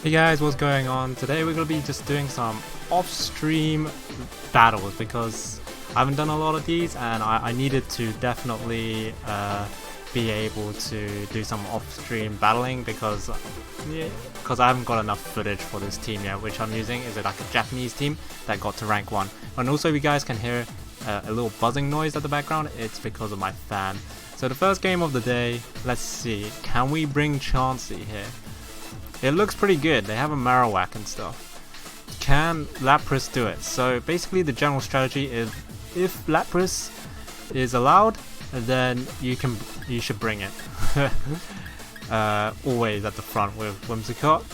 Hey guys, what's going on? Today we're going to be just doing some off-stream battles because I haven't done a lot of these and I needed to definitely be able to do some off-stream battling because I haven't got enough footage for this team yet, which I'm using is like a Japanese team that got to rank 1. And also you guys can hear a little buzzing noise at the background. It's because of my fan. So the first game of the day, let's see, can we bring Chansey here? It looks pretty good. They have a Marowak and stuff. Can Lapras do it? So basically the general strategy is if Lapras is allowed, then you should bring it. Always at the front with Whimsicott.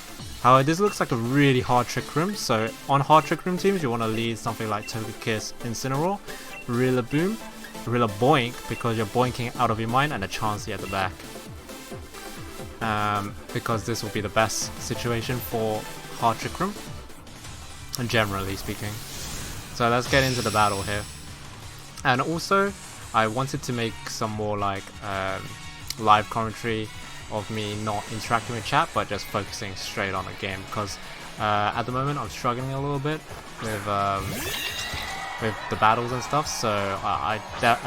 However, this looks like a really hard Trick Room. So on hard Trick Room teams, you want to lead something like Togekiss Incineroar, Rillaboom, Rillaboink because you're boinking out of your mind, and a Chansey at the back. Because this will be the best situation for hard Trick Room, and generally speaking. So let's get into the battle here. And also, I wanted to make some more like live commentary of me not interacting with chat, but just focusing straight on the game. Because at the moment, I'm struggling a little bit with the battles and stuff. So I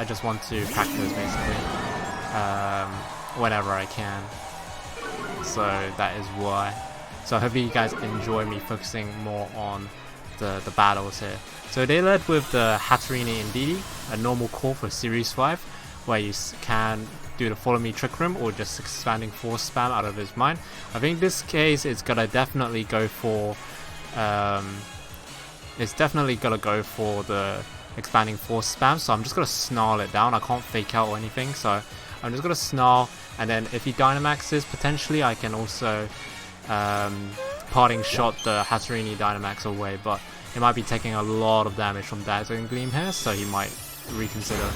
just want to practice basically whenever I can. So that is why. So hopefully you guys enjoy me focusing more on the battles here. So they led with the Hatterene Indeedee, a normal core for Series 5, where you can do the Follow Me Trick Room or just expanding force spam out of his mind. I think this case it's gonna definitely go for the expanding force spam. So I'm just gonna snarl it down. I can't fake out or anything, so I'm just gonna snarl. And then if he Dynamaxes, potentially I can also parting shot the Hatterene Dynamax away, but he might be taking a lot of damage from Dazzling Gleam here, so he might reconsider.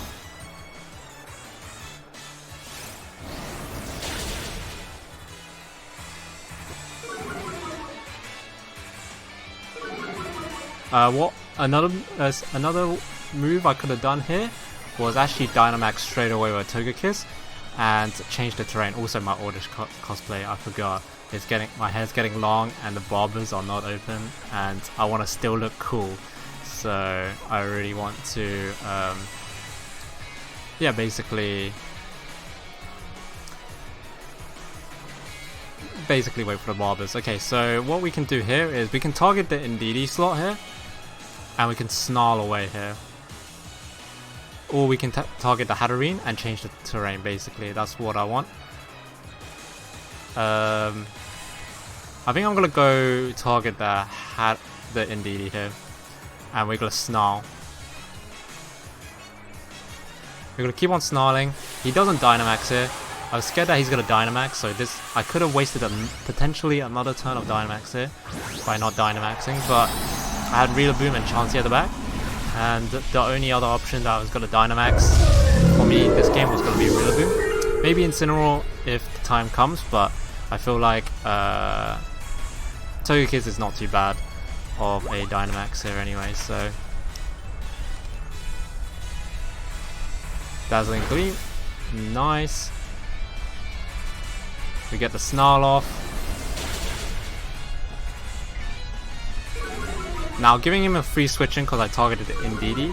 What another move I could have done here was actually Dynamax straight away with Togekiss and change the terrain. Also my Oddish cosplay, I forgot. My hair's getting long and the barbers are not open, and I want to still look cool. So I really want to, yeah, basically wait for the barbers. Okay, so what we can do here is we can target the Indeedee slot here, and we can snarl away here. Or we can target the Hatterene and change the terrain, basically. That's what I want. I think I'm gonna go target the Indeedee here. And we're gonna snarl. We're gonna keep on snarling. He doesn't Dynamax here. I was scared that he's gonna Dynamax, so I could have wasted potentially another turn of Dynamax here by not Dynamaxing, but I had Rillaboom and Chansey at the back. And the only other option that I was going to Dynamax for me this game was going to be Rillaboom. Maybe Incineroar if the time comes, but I feel like Togekiss is not too bad of a Dynamax here anyway, so. Dazzling Gleam, nice. We get the Snarl off. Now giving him a free switching because I targeted the Indeedee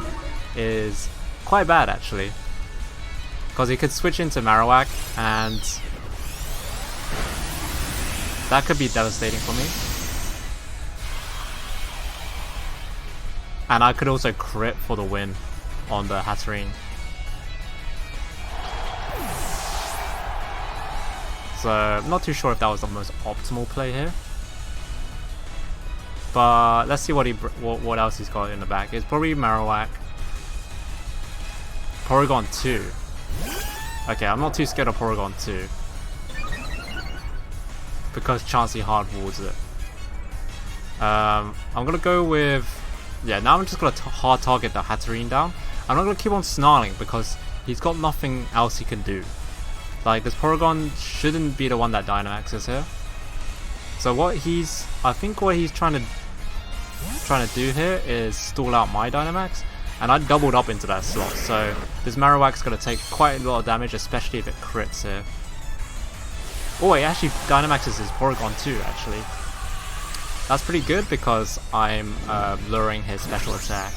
is quite bad actually, because he could switch into Marowak and that could be devastating for me. And I could also crit for the win on the Hatterene. So I'm not too sure if that was the most optimal play here. But let's see what else he's got in the back. It's probably Marowak. Porygon 2. Okay, I'm not too scared of Porygon 2. Because Chansey hard wards it. I'm gonna go with... Yeah, now I'm just gonna hard target the Hatterene down. I'm not gonna keep on snarling because he's got nothing else he can do. Like, this Porygon shouldn't be the one that Dynamaxes here. So I think what he's trying to do here is stall out my Dynamax, and I doubled up into that slot, so this Marowak's gonna take quite a lot of damage, especially if it crits here. Oh, he actually Dynamaxes his Porygon too, actually. That's pretty good because I'm luring his special attack.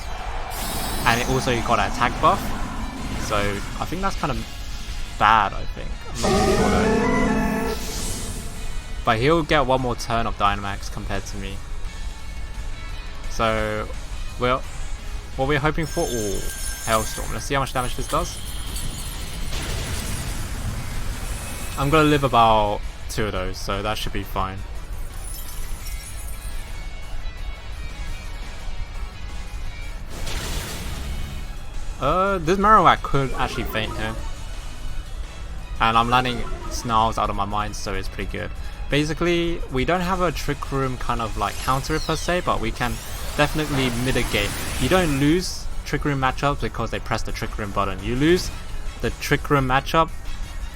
And it also got an attack buff. So I think that's kind of bad, I think. I'm not sure though. But he'll get one more turn of Dynamax compared to me. So, well, what we're hoping for... Oh, Hailstorm. Let's see how much damage this does. I'm gonna live about 2 of those, so that should be fine. This Marowak could actually faint here. And I'm landing Snarls out of my mind, so it's pretty good. Basically, we don't have a Trick Room kind of like counter it per se, but we can definitely mitigate. You don't lose Trick Room matchups because they press the Trick Room button. You lose the Trick Room matchup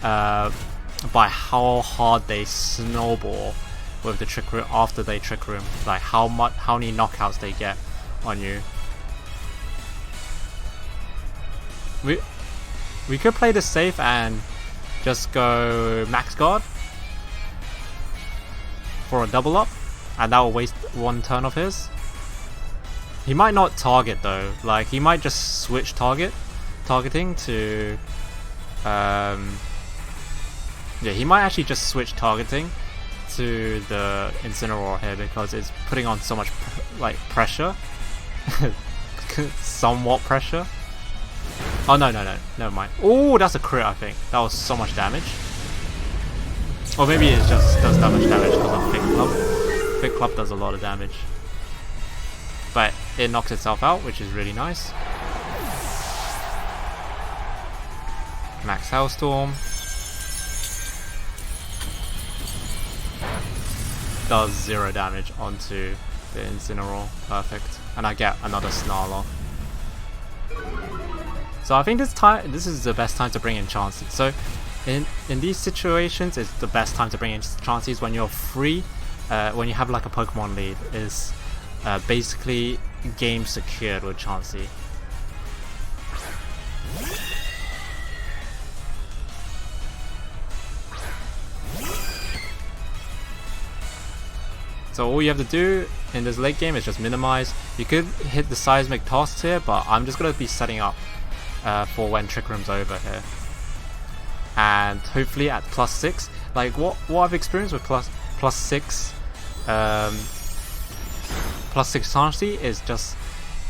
by how hard they snowball with the Trick Room after they Trick Room. Like how many knockouts they get on you. We could play this safe and just go Max Guard for a double up, and that will waste 1 turn of his. He might not target though, like he might just switch targeting to yeah, he might actually just switch targeting to the Incineroar here because it's putting on so much like pressure. Somewhat pressure. Oh no, never mind. Oh, that's a crit, I think. That was so much damage. Or maybe it just does that much damage because of Thick Club. Thick Club does a lot of damage. But it knocks itself out, which is really nice. Max Hailstorm. Does 0 damage onto the Incineroar. Perfect. And I get another Snarl off. So I think this is the best time to bring in Chansey. So in these situations, it's the best time to bring in Chansey when you're free, when you have like a Pokemon lead, is basically game secured with Chansey. So all you have to do in this late game is just minimize. You could hit the seismic toss here, but I'm just going to be setting up for when Trick Room's over here. And hopefully at +6, like what I've experienced with +6 Chansey is just,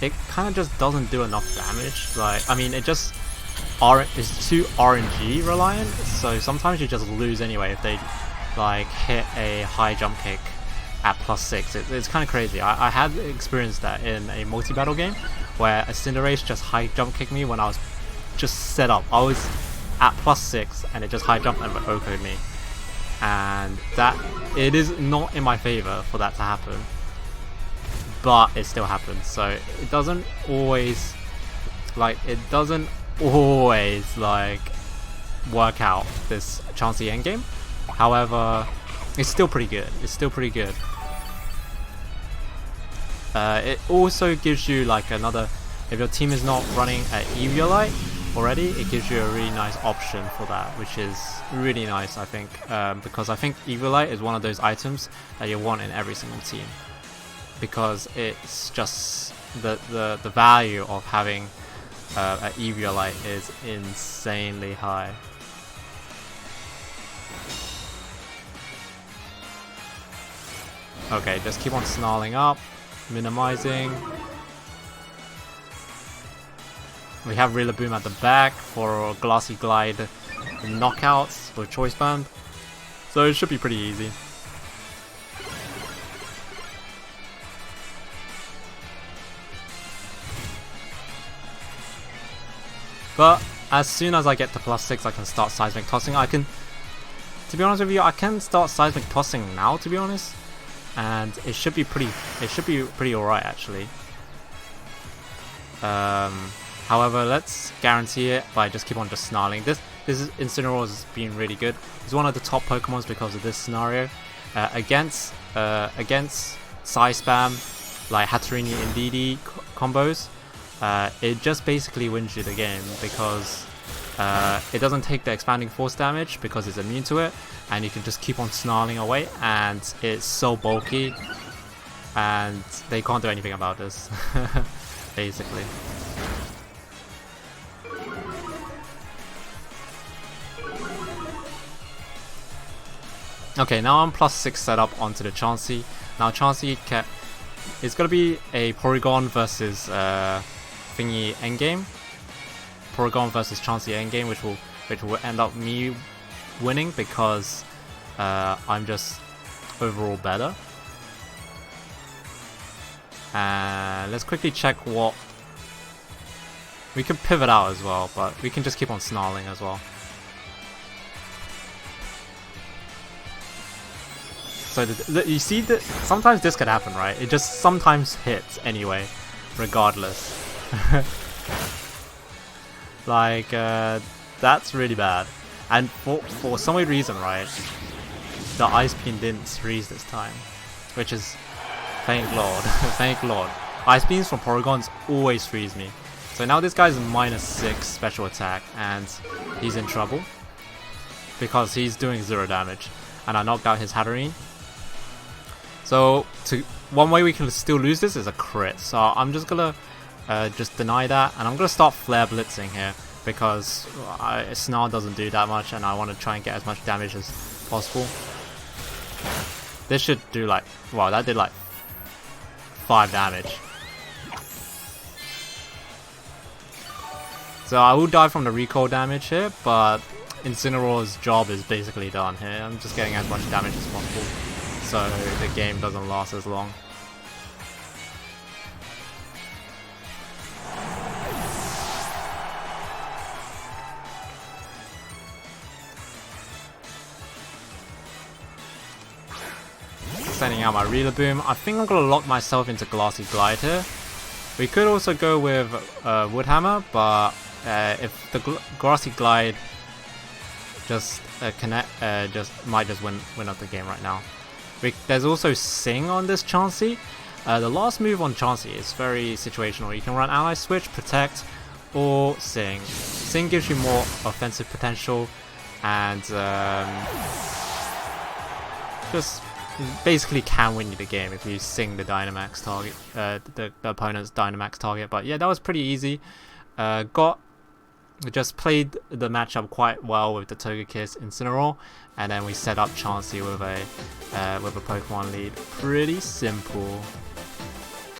it kind of just doesn't do enough damage. Like, I mean, it's too RNG reliant, so sometimes you just lose anyway if they like hit a high jump kick at +6. It's kind of crazy. I had experienced that in a multi-battle game where a Cinderace just high jump kicked me when I was just set up. I was at +6 and it just high jumped and OHKO'd me. And that, it is not in my favor for that to happen. But it still happens. So it doesn't always like work out, this Chansey endgame. However, it's still pretty good. It also gives you like another, if your team is not running an Eviolite already, it gives you a really nice option for that, which is really nice, I think, because I think Eviolite is one of those items that you want in every single team, because it's just the value of having an Eviolite is insanely high. Okay, just keep on snarling up, minimizing. We have Rillaboom at the back for Glassy Glide knockouts with Choice Band, so it should be pretty easy. But as soon as I get to +6, I can start seismic tossing. To be honest with you, I can start seismic tossing now, to be honest. And it should be pretty alright actually. However, let's guarantee it by just keep on just snarling. This Incineroar has been really good. He's one of the top Pokemons because of this scenario. Against Psy Spam, like Hatterene and Indeedee combos, it just basically wins you the game because it doesn't take the expanding force damage because it's immune to it, and you can just keep on snarling away, and it's so bulky and they can't do anything about this, basically. Okay, now I'm +6 setup onto the Chansey. Now Chansey it's gonna be a Porygon versus thingy endgame. Porygon versus Chansey endgame, which will end up me winning because I'm just overall better. And let's quickly check what we can pivot out as well, but we can just keep on snarling as well. So you see that sometimes this could happen, right? It just sometimes hits anyway, regardless. Like that's really bad. And for some weird reason, right, the Ice Beam didn't freeze this time, which is thank Lord, thank Lord. Ice Beams from Porygons always freeze me. So now this guy's -6 special attack, and he's in trouble because he's doing 0 damage, and I knocked out his Hatterene. So one way we can still lose this is a crit. So I'm just gonna just deny that, and I'm gonna start Flare Blitzing here because Snarl doesn't do that much, and I want to try and get as much damage as possible. This should do like, wow, that did like 5 damage. So I will die from the recoil damage here, but Incineroar's job is basically done here. I'm just getting as much damage as possible, so the game doesn't last as long. Sending out my Rillaboom. I think I'm gonna lock myself into Glassy Glide here. We could also go with Wood Hammer, but if the Grassy Glide just might just win up the game right now. There's also Sing on this Chansey. The last move on Chansey is very situational. You can run Ally Switch, Protect, or Sing. Sing gives you more offensive potential, and just basically can win you the game if you Sing the Dynamax target, the opponent's Dynamax target. But yeah, that was pretty easy. Just played the matchup quite well with the Togekiss Incineroar, and then we set up Chansey with a Pokemon lead. Pretty simple.